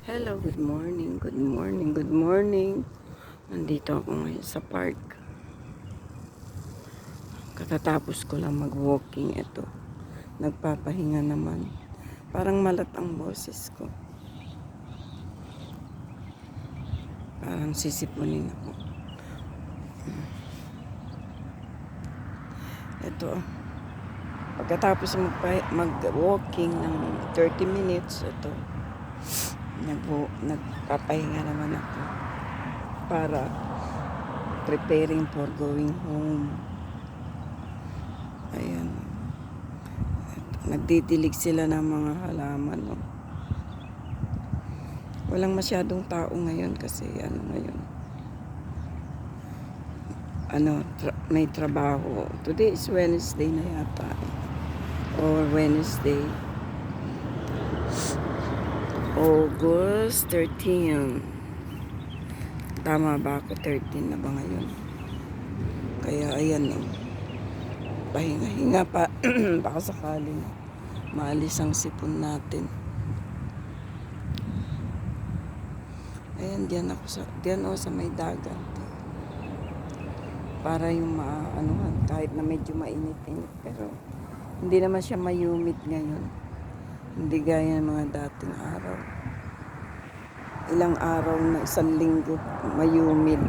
Hello, good morning, good morning, good morning. Nandito ako ngayon sa park. Katatapos ko lang mag-walking ito. Nagpapahinga naman. Parang malat ang boses ko. Parang sisipunin ako. Ito. Pagkatapos mag-walking ng 30 minutes, ito. Nagpapahinga naman ako para preparing for going home. Ayan. Nagdidilig sila ng mga halaman. No? Walang masyadong tao ngayon kasi ngayon. May trabaho. Today is Wednesday na yata. Or Wednesday. August 13. Tama ba ako? 13 na ba ngayon? Kaya ayan no. Pahinga-hinga pa. Baka sakaling maalis ang sipon natin. Ayan, diyan sa may dagat. Para yung maanuhan, kahit na medyo mainit-init. Pero hindi naman siya mayumid ngayon. Hindi gaya ng mga dating araw. Ilang araw na isang linggo mayumid.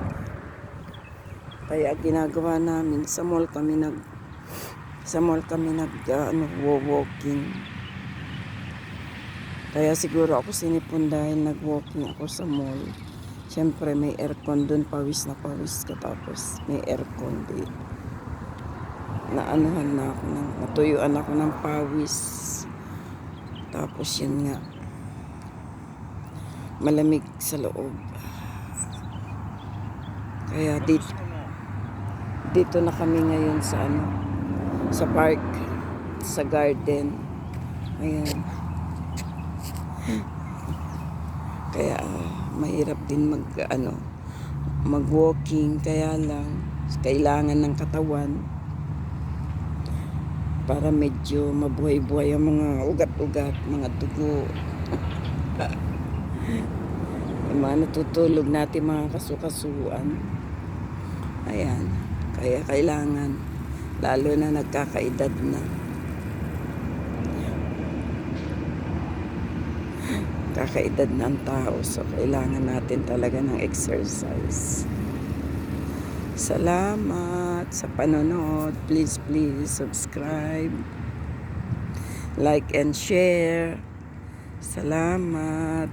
Kaya ginagawa namin sa mall kami walking. Kaya siguro ako sinipon dahil nag-walking ako sa mall. Siyempre may aircon dun, pawis na pawis ka, tapos may aircon din. Natuyuan ako ng pawis. Tapos yun nga, malamig sa loob. Kaya dito na kami ngayon sa park, sa garden. Ayan. Kaya mahirap din mag-walking, kaya lang kailangan ng katawan para medyo mabuhay-buhay ang mga ugat-ugat, mga dugo. Yung mga natutulog natin, mga kasukasuan. Ayan. Kaya kailangan, lalo na nagkakaedad na. Kakaedad na ang tao, so kailangan natin talaga ng exercise. Salamat sa panonood. Please subscribe, like and share. Salamat.